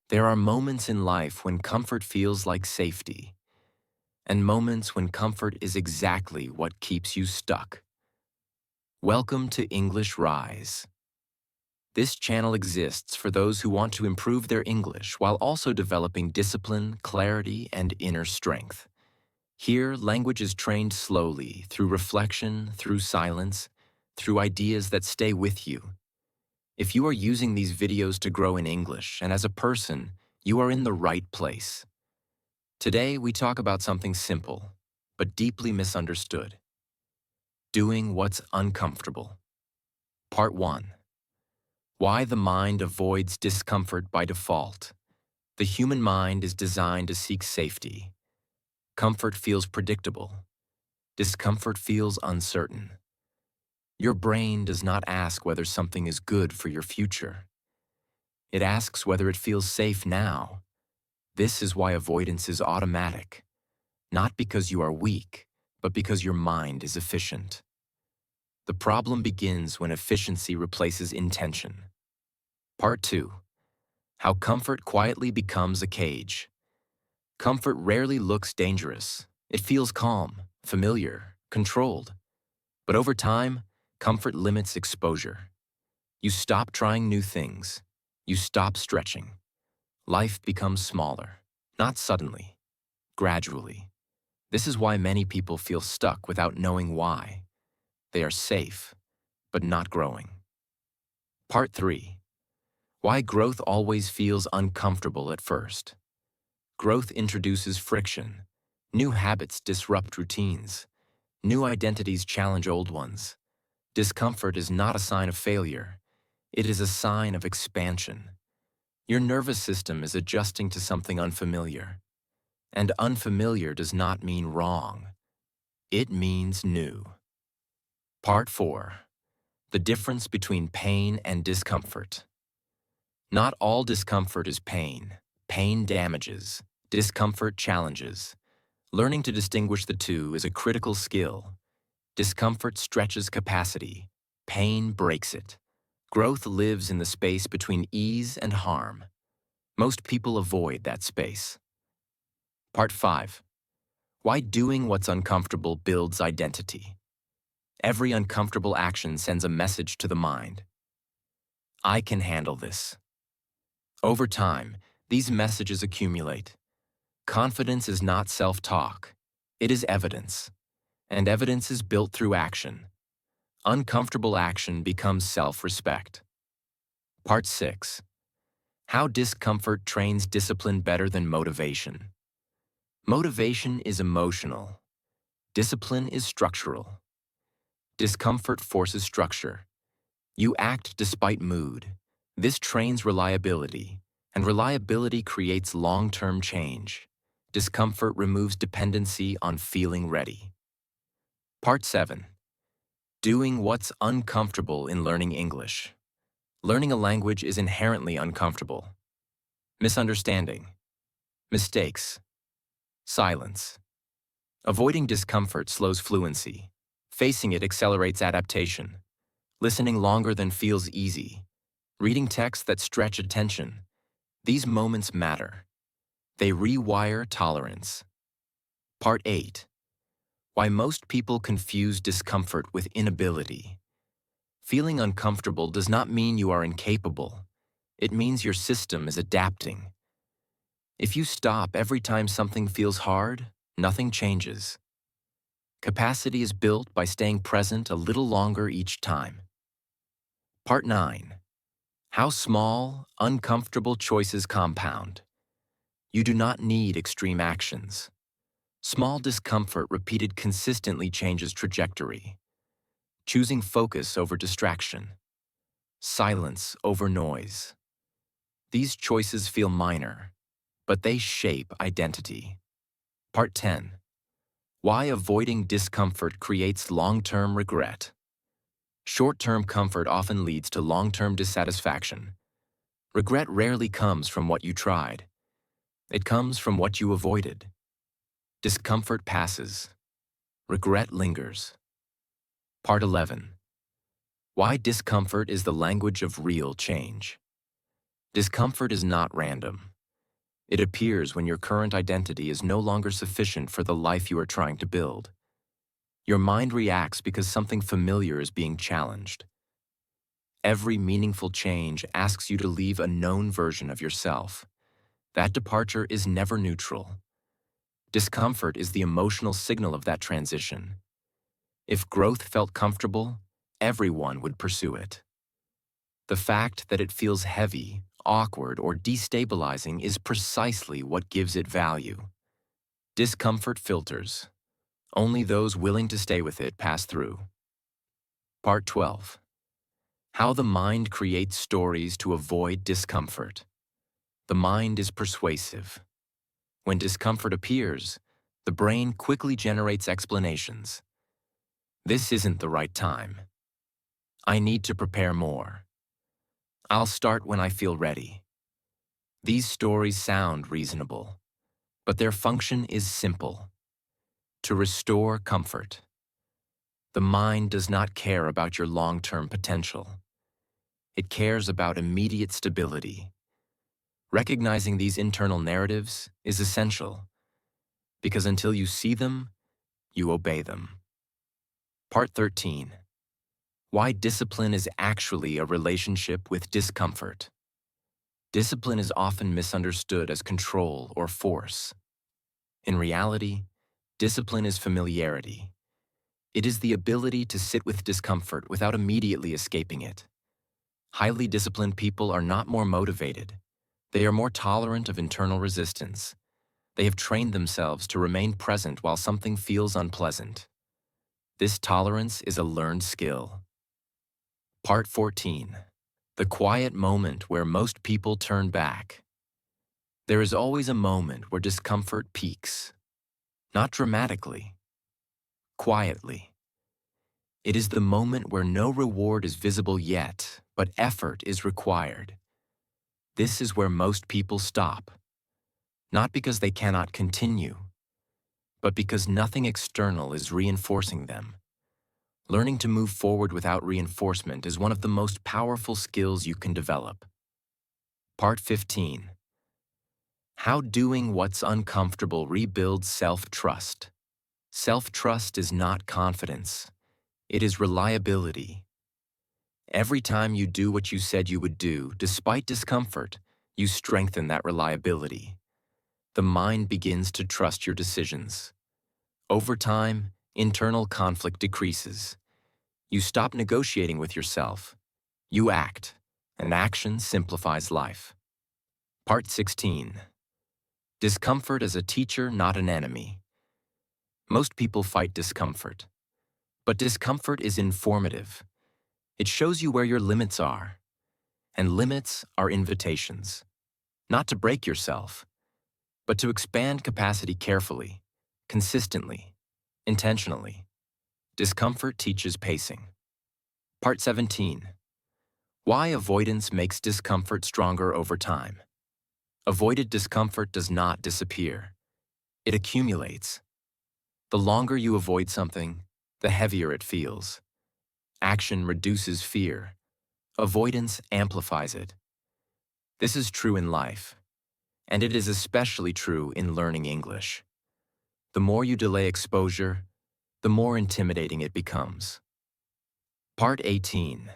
There are moments in life when comfort feels like safety, and moments when comfort is exactly what keeps you stuck. Welcome to English Rise. This channel exists for those who want to improve their English while also developing discipline, clarity, and inner strength. Here, language is trained slowly, through reflection, through silence, through ideas that stay with you. If you are using these videos to grow in English and as a person, you are in the right place. Today, we talk about something simple, but deeply misunderstood. Doing what's uncomfortable. Part 1. Why the mind avoids discomfort by default. The human mind is designed to seek safety. Comfort feels predictable. Discomfort feels uncertain. Your brain does not ask whether something is good for your future. It asks whether it feels safe now. This is why avoidance is automatic. Not because you are weak, but because your mind is efficient. The problem begins when efficiency replaces intention. Part 2. How comfort quietly becomes a cage. Comfort rarely looks dangerous. It feels calm, familiar, controlled. But over time, comfort limits exposure. You stop trying new things. You stop stretching. Life becomes smaller. Not suddenly, gradually. This is why many people feel stuck without knowing why. They are safe, but not growing. Part 3. Why growth always feels uncomfortable at first. Growth introduces friction. New habits disrupt routines. New identities challenge old ones. Discomfort is not a sign of failure. It is a sign of expansion. Your nervous system is adjusting to something unfamiliar. And unfamiliar does not mean wrong. It means new. Part 4. The difference between pain and discomfort. Not all discomfort is pain. Pain damages. Discomfort challenges. Learning to distinguish the two is a critical skill. Discomfort stretches capacity. Pain breaks it. Growth lives in the space between ease and harm. Most people avoid that space. Part 5. Why doing what's uncomfortable builds identity. Every uncomfortable action sends a message to the mind. I can handle this. Over time, these messages accumulate. Confidence is not self-talk. It is evidence. And evidence is built through action. Uncomfortable action becomes self-respect. Part 6. How discomfort trains discipline better than motivation. Motivation is emotional. Discipline is structural. Discomfort forces structure. You act despite mood. This trains reliability, and reliability creates long-term change. Discomfort removes dependency on feeling ready. Part 7. Doing what's uncomfortable in learning English. Learning a language is inherently uncomfortable. Misunderstanding. Mistakes. Silence. Avoiding discomfort slows fluency. Facing it accelerates adaptation. Listening longer than feels easy. Reading texts that stretch attention. These moments matter. They rewire tolerance. Part 8. Why most people confuse discomfort with inability. Feeling uncomfortable does not mean you are incapable. It means your system is adapting. If you stop every time something feels hard, nothing changes. Capacity is built by staying present a little longer each time. Part 9. How small, uncomfortable choices compound. You do not need extreme actions. Small discomfort repeated consistently changes trajectory. Choosing focus over distraction. Silence over noise. These choices feel minor, but they shape identity. Part 10. Why avoiding discomfort creates long-term regret. Short-term comfort often leads to long-term dissatisfaction. Regret rarely comes from what you tried. It comes from what you avoided. Discomfort passes. Regret lingers. Part 11. Why discomfort is the language of real change. Discomfort is not random. It appears when your current identity is no longer sufficient for the life you are trying to build. Your mind reacts because something familiar is being challenged. Every meaningful change asks you to leave a known version of yourself. That departure is never neutral. Discomfort is the emotional signal of that transition. If growth felt comfortable, everyone would pursue it. The fact that it feels heavy, awkward, or destabilizing is precisely what gives it value. Discomfort filters. Only those willing to stay with it pass through. Part 12. How the mind creates stories to avoid discomfort. The mind is persuasive. When discomfort appears, the brain quickly generates explanations. This isn't the right time. I need to prepare more. I'll start when I feel ready. These stories sound reasonable, but their function is simple: to restore comfort. The mind does not care about your long-term potential. It cares about immediate stability. Recognizing these internal narratives is essential, because until you see them, you obey them. Part 13. Why discipline is actually a relationship with discomfort. Discipline is often misunderstood as control or force. In reality, discipline is familiarity. It is the ability to sit with discomfort without immediately escaping it. Highly disciplined people are not more motivated. They are more tolerant of internal resistance. They have trained themselves to remain present while something feels unpleasant. This tolerance is a learned skill. Part 14. The quiet moment where most people turn back. There is always a moment where discomfort peaks. Not dramatically, quietly. It is the moment where no reward is visible yet, but effort is required. This is where most people stop. Not because they cannot continue, but because nothing external is reinforcing them. Learning to move forward without reinforcement is one of the most powerful skills you can develop. Part 15. How doing what's uncomfortable rebuilds self-trust. Self-trust is not confidence. It is reliability. Every time you do what you said you would do, despite discomfort, you strengthen that reliability. The mind begins to trust your decisions. Over time, internal conflict decreases. You stop negotiating with yourself. You act, and action simplifies life. Part 16. Discomfort as a teacher, not an enemy. Most people fight discomfort. But discomfort is informative. It shows you where your limits are. And limits are invitations. Not to break yourself, but to expand capacity carefully, consistently, intentionally. Discomfort teaches pacing. Part 17. Why avoidance makes discomfort stronger over time. Avoided discomfort does not disappear. It accumulates. The longer you avoid something, the heavier it feels. Action reduces fear. Avoidance amplifies it. This is true in life, and it is especially true in learning English. The more you delay exposure, the more intimidating it becomes. Part 18.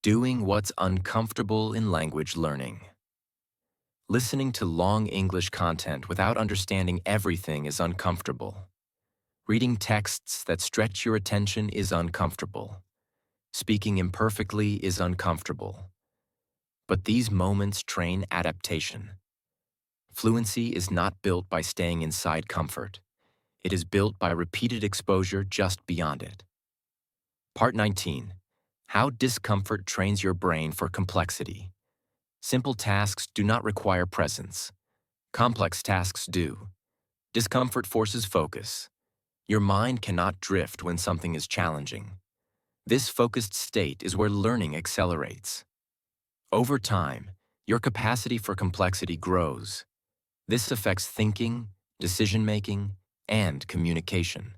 Doing what's uncomfortable in language learning. Listening to long English content without understanding everything is uncomfortable. Reading texts that stretch your attention is uncomfortable. Speaking imperfectly is uncomfortable. But these moments train adaptation. Fluency is not built by staying inside comfort. It is built by repeated exposure just beyond it. Part 19. How discomfort trains your brain for complexity. Simple tasks do not require presence. Complex tasks do. Discomfort forces focus. Your mind cannot drift when something is challenging. This focused state is where learning accelerates. Over time, your capacity for complexity grows. This affects thinking, decision-making, and communication.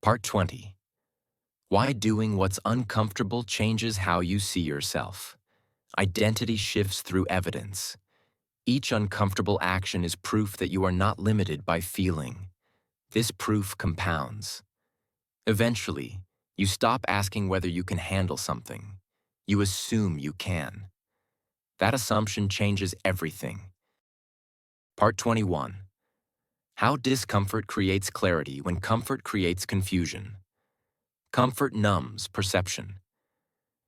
Part 20. Why doing what's uncomfortable changes how you see yourself. Identity shifts through evidence. Each uncomfortable action is proof that you are not limited by feeling. This proof compounds. Eventually, you stop asking whether you can handle something. You assume you can. That assumption changes everything. Part 21. How discomfort creates clarity when comfort creates confusion. Comfort numbs perception.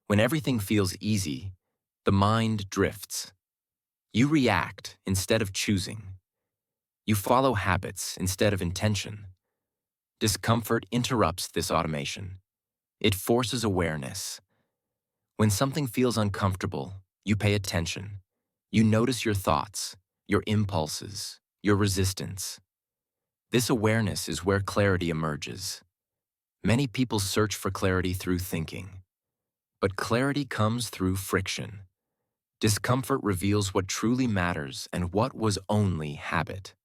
When everything feels easy, the mind drifts. You react instead of choosing. You follow habits instead of intention. Discomfort interrupts this automation. It forces awareness. When something feels uncomfortable, you pay attention. You notice your thoughts, your impulses, your resistance. This awareness is where clarity emerges. Many people search for clarity through thinking, but clarity comes through friction. Discomfort reveals what truly matters and what was only habit.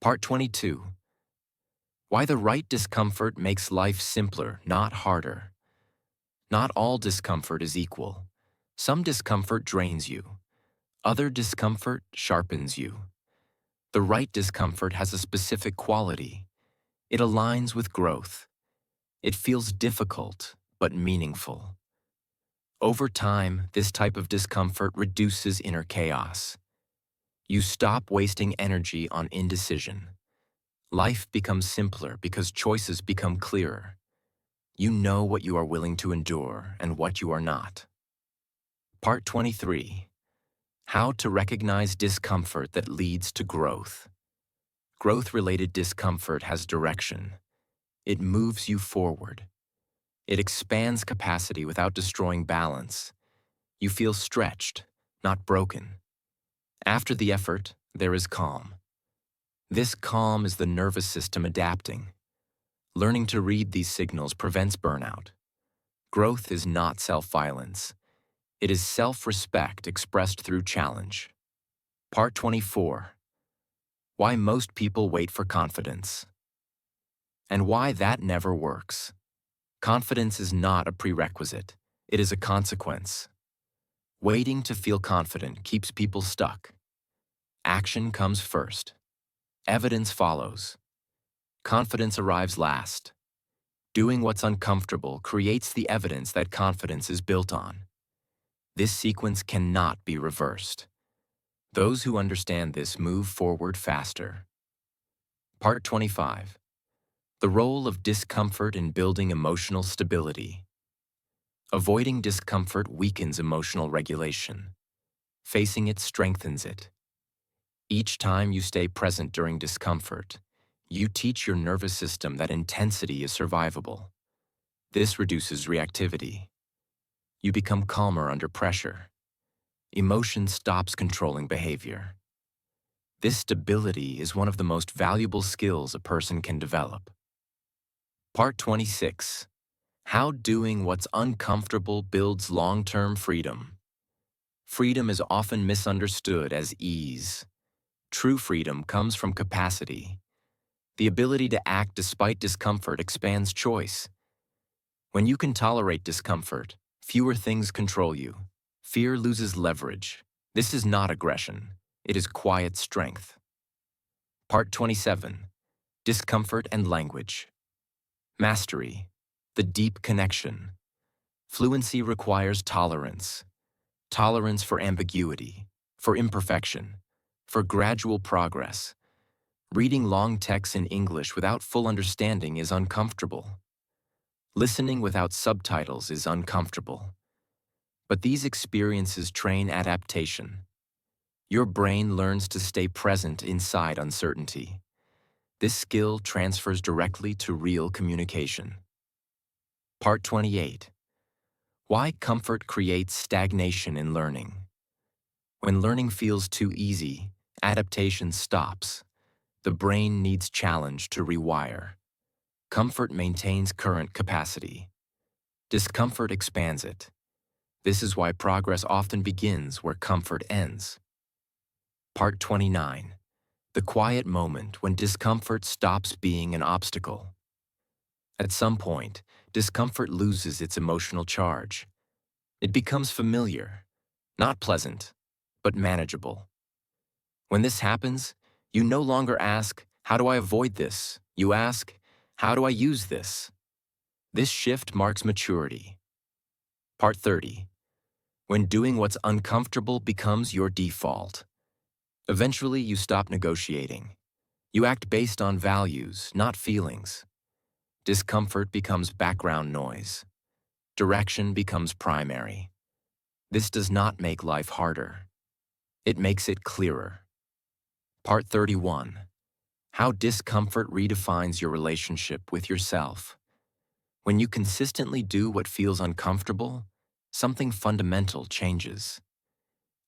Part 22. Why the right discomfort makes life simpler, not harder. Not all discomfort is equal. Some discomfort drains you. Other discomfort sharpens you. The right discomfort has a specific quality. It aligns with growth. It feels difficult, but meaningful. Over time, this type of discomfort reduces inner chaos. You stop wasting energy on indecision. Life becomes simpler because choices become clearer. You know what you are willing to endure and what you are not. Part 23. How to recognize discomfort that leads to growth. Growth-related discomfort has direction. It moves you forward. It expands capacity without destroying balance. You feel stretched, not broken. After the effort, there is calm. This calm is the nervous system adapting. Learning to read these signals prevents burnout. Growth is not self-violence. It is self-respect expressed through challenge. Part 24. Why most people wait for confidence. And why that never works. Confidence is not a prerequisite. It is a consequence. Waiting to feel confident keeps people stuck. Action comes first. Evidence follows. Confidence arrives last. Doing what's uncomfortable creates the evidence that confidence is built on. This sequence cannot be reversed. Those who understand this move forward faster. Part 25. The role of discomfort in building emotional stability. Avoiding discomfort weakens emotional regulation. Facing it strengthens it. Each time you stay present during discomfort, you teach your nervous system that intensity is survivable. This reduces reactivity. You become calmer under pressure. Emotion stops controlling behavior. This stability is one of the most valuable skills a person can develop. Part 26. How doing what's uncomfortable builds long-term freedom. Freedom is often misunderstood as ease. True freedom comes from capacity. The ability to act despite discomfort expands choice. When you can tolerate discomfort, fewer things control you. Fear loses leverage. This is not aggression. It is quiet strength. Part 27. Discomfort and language. Mastery. The deep connection. Fluency requires tolerance. Tolerance for ambiguity, for imperfection, for gradual progress. Reading long texts in English without full understanding is uncomfortable. Listening without subtitles is uncomfortable. But these experiences train adaptation. Your brain learns to stay present inside uncertainty. This skill transfers directly to real communication. Part 28. Why comfort creates stagnation in learning. When learning feels too easy, adaptation stops. The brain needs challenge to rewire. Comfort maintains current capacity. Discomfort expands it. This is why progress often begins where comfort ends. Part 29. The quiet moment when discomfort stops being an obstacle. At some point, discomfort loses its emotional charge. It becomes familiar, not pleasant, but manageable. When this happens, you no longer ask, how do I avoid this? You ask, how do I use this? This shift marks maturity. Part 30. When doing what's uncomfortable becomes your default. Eventually, you stop negotiating. You act based on values, not feelings. Discomfort becomes background noise. Direction becomes primary. This does not make life harder. It makes it clearer. Part 31. How discomfort redefines your relationship with yourself. When you consistently do what feels uncomfortable, something fundamental changes.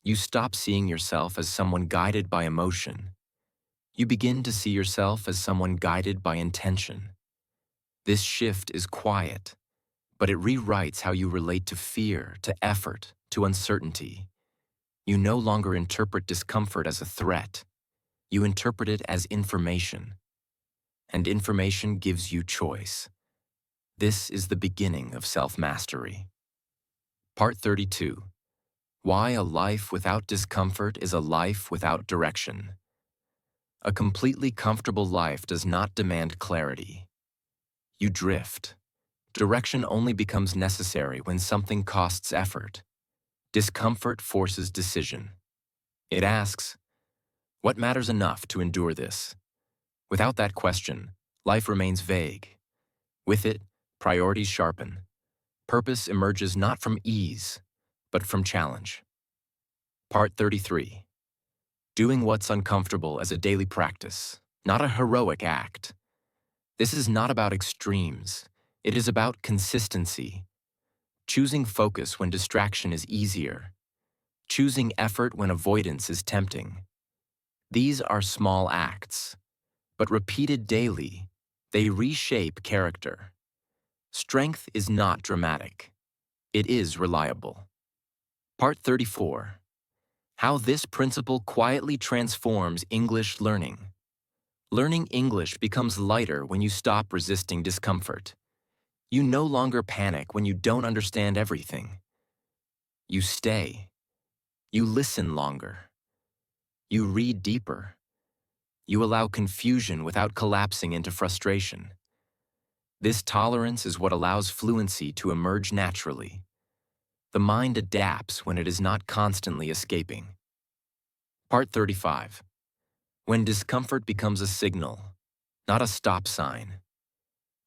You stop seeing yourself as someone guided by emotion. You begin to see yourself as someone guided by intention. This shift is quiet, but it rewrites how you relate to fear, to effort, to uncertainty. You no longer interpret discomfort as a threat. You interpret it as information. And information gives you choice. This is the beginning of self-mastery. Part 32. Why a life without discomfort is a life without direction. A completely comfortable life does not demand clarity. You drift. Direction only becomes necessary when something costs effort. Discomfort forces decision. It asks, what matters enough to endure this? Without that question, life remains vague. With it, priorities sharpen. Purpose emerges not from ease, but from challenge. Part 33. Doing what's uncomfortable as a daily practice, not a heroic act. This is not about extremes. It is about consistency. Choosing focus when distraction is easier. Choosing effort when avoidance is tempting. These are small acts, but repeated daily, they reshape character. Strength is not dramatic. It is reliable. Part 34. How this principle quietly transforms English learning. Learning English becomes lighter when you stop resisting discomfort. You no longer panic when you don't understand everything. You stay. You listen longer. You read deeper. You allow confusion without collapsing into frustration. This tolerance is what allows fluency to emerge naturally. The mind adapts when it is not constantly escaping. Part 35. When discomfort becomes a signal, not a stop sign.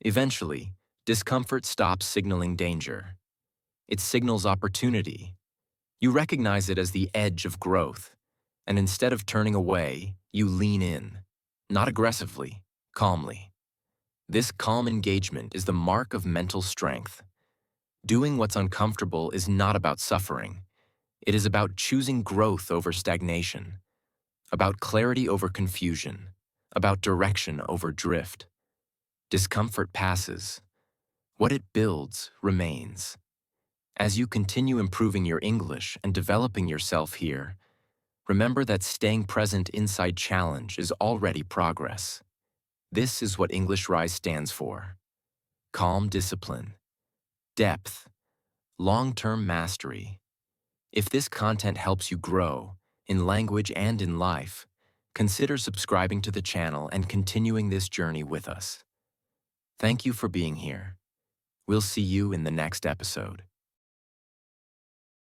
Eventually, discomfort stops signaling danger. It signals opportunity. You recognize it as the edge of growth, and instead of turning away, you lean in, not aggressively, calmly. This calm engagement is the mark of mental strength. Doing what's uncomfortable is not about suffering. It is about choosing growth over stagnation, about clarity over confusion, about direction over drift. Discomfort passes. What it builds remains. As you continue improving your English and developing yourself here, remember that staying present inside challenge is already progress. This is what English Rise stands for. Calm discipline, depth, long-term mastery. If this content helps you grow, in language and in life, consider subscribing to the channel and continuing this journey with us. Thank you for being here. We'll see you in the next episode.